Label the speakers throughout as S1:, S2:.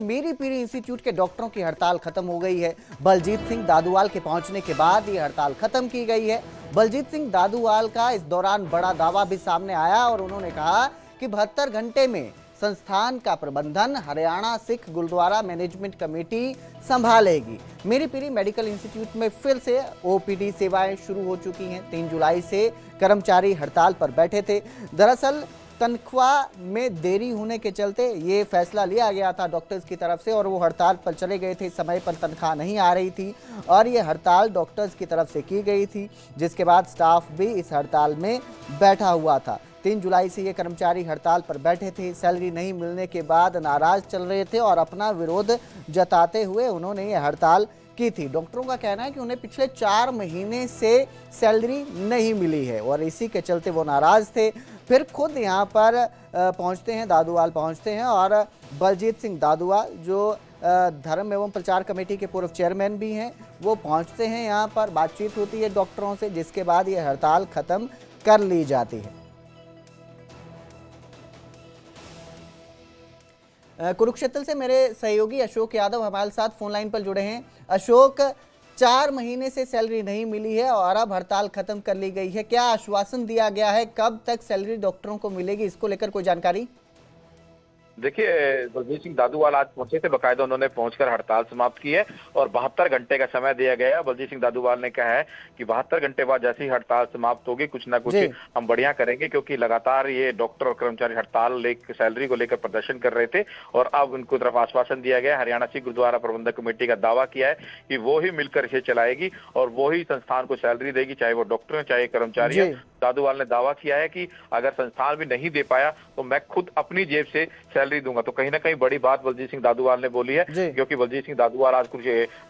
S1: मीरी पीरी institute के डॉक्टरों की हड़ताल खत्म हो गई है। बलजीत सिंह दादुवाल के पहुंचने के बाद ये हड़ताल खत्म की गई है। बलजीत सिंह दादुवाल का इस दौरान बड़ा दावा भी सामने आया और उन्होंने कहा कि 72 घंटे में संस्थान का प्रबंधन हरियाणा सिख गुरुद्वारा मैनेजमेंट कमेटी संभालेगी। मीरी पीरी मेडिकल इंस्टीट्यूट में फिर से ओपीडी सेवाएं शुरू हो चुकी हैं। 3 जुलाई से कर्मचारी हड़ताल पर बैठे थे। दरअसल तनख्वाह में देरी होने के चलते ये फैसला लिया गया था डॉक्टर्स की तरफ से और वो हड़ताल पर चले गए थे। समय पर तनख्वाह नहीं आ रही थी और ये हड़ताल डॉक्टर्स की तरफ से की गई थी, जिसके बाद स्टाफ भी इस हड़ताल में बैठा हुआ था। 3 जुलाई से ये कर्मचारी हड़ताल पर बैठे थे। सैलरी नहीं मिलने के बाद नाराज चल रहे थे और अपना विरोध जताते हुए उन्होंने ये हड़ताल की थी। डॉक्टरों का कहना है कि उन्हें पिछले 4 महीने से सैलरी नहीं मिली है और इसी के चलते वो नाराज थे। फिर खुद यहाँ पर पहुँचते हैं, दादुवाल पहुँचते हैं और बलजीत सिंह दादुवाल जो धर्म एवं प्रचार कमेटी के पूर्व चेयरमैन भी हैं, वो पहुँचते हैं यहाँ पर। बातचीत होती है डॉक्टरों से, जिसके बाद ये हड़ताल खत्म कर ली जाती है। कुरुक्षेत्र से मेरे सहयोगी अशोक यादव हमारे साथ फोन लाइन पर जुड़े हैं। अशोक, 4 महीने से सैलरी नहीं मिली है और अब हड़ताल खत्म कर ली गई है, क्या आश्वासन दिया गया है? कब तक सैलरी डॉक्टरों को मिलेगी, इसको लेकर कोई जानकारी?
S2: देखिए, बलजीत सिंह दादुवाल आज पहुंचे थे। बकायदा उन्होंने पहुंचकर हड़ताल समाप्त की है और 72 घंटे का समय दिया गया है। बलजीत सिंह दादुवाल ने कहा है कि 72 घंटे बाद जैसे ही हड़ताल समाप्त होगी कुछ ना कुछ हम बढ़िया करेंगे, क्योंकि लगातार ये डॉक्टर और कर्मचारी हड़ताल सैलरी को लेकर प्रदर्शन कर रहे थे और अब उनको तरफ आश्वासन दिया गया। हरियाणा सिख गुरुद्वारा प्रबंधक कमेटी का दावा किया है कि वो ही मिलकर इसे चलाएगी और वो ही संस्थान को सैलरी देगी, चाहे वो डॉक्टर हो चाहे कर्मचारी हो। दादुवाल ने दावा किया है कि अगर संस्थान भी नहीं दे पाया तो मैं खुद अपनी जेब से सैलरी दूंगा। तो कहीं ना कहीं बड़ी बात बलजीत सिंह दादुवाल ने बोली है, क्योंकि बलजीत सिंह दादुवाल आज कुछ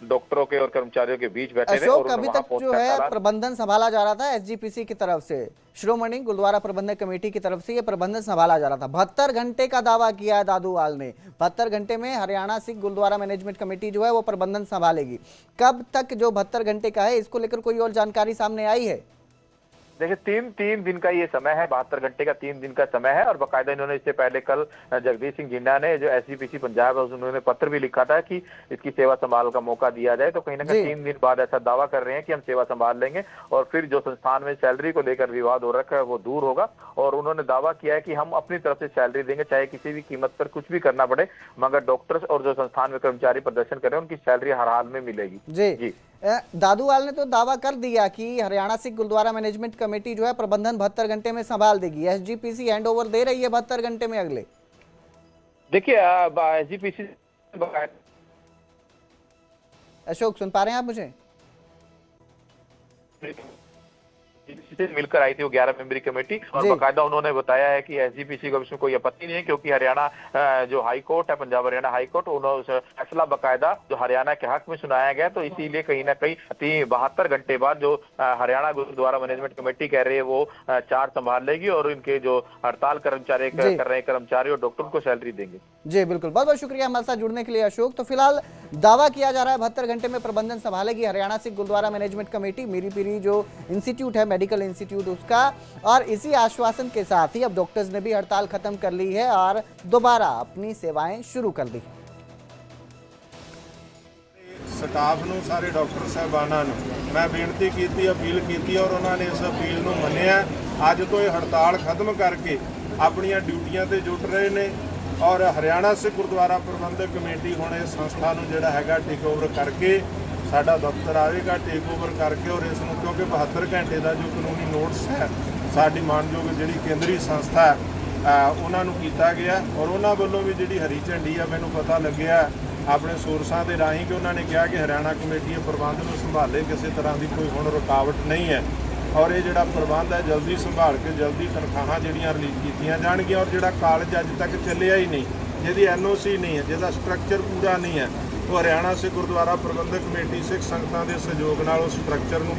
S2: डॉक्टरों के और कर्मचारियों के बीच बैठे थे। और
S1: अभी तक जो है प्रबंधन संभाला जा रहा था एसजीपीसी की तरफ से, श्रोमणी गुरुद्वारा प्रबंधक कमेटी की तरफ से ये प्रबंधन संभाला जा रहा था। 72 घंटे का दावा किया है दादुवाल ने। 72 घंटे में हरियाणा सिख गुरुद्वारा मैनेजमेंट कमेटी जो है वो प्रबंधन संभालेगी। कब तक जो 72 घंटे का है, इसको लेकर कोई और जानकारी सामने आई है?
S2: देखिए, तीन दिन का ये समय है, 72 घंटे का 3 दिन का समय है और बाकायदा इन्होंने इससे पहले कल जगदीश सिंह जिंडा ने जो एसजीपीसी पंजाब है उन्होंने पत्र भी लिखा था कि इसकी सेवा संभाल का मौका दिया जाए। तो कहीं ना कहीं 3 दिन बाद ऐसा दावा कर रहे हैं कि हम सेवा संभाल लेंगे और फिर जो संस्थान में सैलरी को लेकर विवाद हो रखा है वो दूर होगा। और उन्होंने दावा किया है कि हम अपनी तरफ से सैलरी देंगे, चाहे किसी भी कीमत पर कुछ भी करना पड़े, मगर डॉक्टर्स और जो संस्थान में कर्मचारी प्रदर्शन कर रहे हैं उनकी सैलरी हर हाल में मिलेगी।
S1: जी, दादुवाल ने तो दावा कर दिया कि हरियाणा सिख गुरुद्वारा मैनेजमेंट कमेटी जो है प्रबंधन 72 घंटे में संभाल देगी। एसजीपीसी हैंडओवर दे रही है 72 घंटे में अगले।
S2: देखिए, एसजीपीसी
S1: अशोक, सुन पा रहे हैं आप मुझे?
S2: से मिलकर आई थी वो 11 मेंबरी कमेटी और बाकायदा उन्होंने बताया है कि एसजीपीसी को इसमें कोई आपत्ति नहीं है, क्योंकि हरियाणा जो हाई कोर्ट है, पंजाब हरियाणा हाई कोर्ट, उन्होंने फैसला बाकायदा जो हरियाणा के हक में सुनाया गया। तो इसीलिए कहीं ना कहीं 72 घंटे बाद जो हरियाणा गुरुद्वारा मैनेजमेंट कमेटी कह रही है वो 4 संभाल लेगी और इनके जो हड़ताल कर्मचारी कर रहे हैं कर्मचारी और डॉक्टर को सैलरी देंगे।
S1: जी बिल्कुल, बहुत बहुत शुक्रिया हमारे साथ जुड़ने के लिए अशोक। तो फिलहाल दावा किया जा रहा है 72 घंटे में प्रबंधन संभालेगी हरियाणा सिख गुरुद्वारा मैनेजमेंट कमेटी, मीरी पीरी जो इंस्टीट्यूट है मेडिकल इंस्टीट्यूट उसका। और इसी आश्वासन के साथ ही अब डॉक्टर्स ने भी हड़ताल खत्म कर ली है और दोबारा अपनी सेवाएं शुरू कर दी।
S3: स्टाफ ਨੂੰ ਸਾਰੇ ਡਾਕਟਰ ਸਾਹਿਬਾਨਾਂ ਨੂੰ ਮੈਂ ਬੇਨਤੀ ਕੀਤੀ, ਅਪੀਲ ਕੀਤੀ ਔਰ ਉਹਨਾਂ ਨੇ ਇਸ ਅਪੀਲ ਨੂੰ ਮੰਨਿਆ। ਅੱਜ ਤੋਂ ਇਹ ਹੜਤਾਲ ਖਤਮ ਕਰਕੇ ਆਪਣੀਆਂ ਡਿਊਟੀਆਂ ਤੇ ਜੁਟ ਰਹੇ ਨੇ ਔਰ ਹਰਿਆਣਾ ਸਿੱਖ ਗੁਰਦੁਆਰਾ ਪ੍ਰਬੰਧਕ ਕਮੇਟੀ ਹੁਣ ਇਸ ਸੰਸਥਾ ਨੂੰ ਜਿਹੜਾ ਹੈਗਾ ਟੇਕ ਓਵਰ ਕਰਕੇ ਸਾਡਾ ਦਫ਼ਤਰ ਆਵੇਗਾ, ਟੇਕ ਓਵਰ ਕਰਕੇ ਔਰ ਇਸ ਨੂੰ, ਕਿਉਂਕਿ 72 ਘੰਟੇ ਦਾ ਜੋ ਕਾਨੂੰਨੀ ਨੋਟਿਸ ਹੈ ਸਾਡੀ ਮਾਨਯੋਗ ਜਿਹੜੀ ਕੇਂਦਰੀ ਸੰਸਥਾ ਉਹਨਾਂ ਨੂੰ ਕੀਤਾ ਗਿਆ ਔਰ ਉਹਨਾਂ ਵੱਲੋਂ ਵੀ ਜਿਹੜੀ ਹਰੀ ਝੰਡੀ ਆ, ਮੈਨੂੰ ਪਤਾ ਲੱਗਿਆ ਆਪਣੇ ਸੋਰਸਾਂ ਦੇ ਰਾਹੀਂ ਕਿ ਉਹਨਾਂ ਨੇ ਕਿਹਾ ਕਿ ਹਰਿਆਣਾ ਕਮੇਟੀ ਇਹ ਪ੍ਰਬੰਧ ਨੂੰ ਸੰਭਾਲੇ, ਕਿਸੇ ਤਰ੍ਹਾਂ ਦੀ ਕੋਈ ਹੁਣ ਰੁਕਾਵਟ ਨਹੀਂ ਹੈ ਔਰ ਇਹ ਜਿਹੜਾ ਪ੍ਰਬੰਧ ਹੈ ਜਲਦੀ ਸੰਭਾਲ ਕੇ ਜਲਦੀ ਤਨਖਾਹਾਂ ਜਿਹੜੀਆਂ ਰਿਲੀਜ਼ ਕੀਤੀਆਂ ਜਾਣਗੀਆਂ ਔਰ ਜਿਹੜਾ ਕਾਲਜ ਅੱਜ ਤੱਕ ਚੱਲਿਆ ਹੀ ਨਹੀਂ, ਜਿਹਦੀ ਐਨਓਸੀ ਨਹੀਂ ਹੈ, ਜਿਹਦਾ ਸਟਰਕਚਰ ਪੂਰਾ ਨਹੀਂ ਹੈ, ਉਹ ਹਰਿਆਣਾ ਸਿੱਖ ਗੁਰਦੁਆਰਾ ਪ੍ਰਬੰਧਕ ਕਮੇਟੀ ਸਿੱਖ ਸੰਗਤਾਂ ਦੇ ਸਹਿਯੋਗ ਨਾਲ ਉਸ ਸਟਰਕਚਰ ਨੂੰ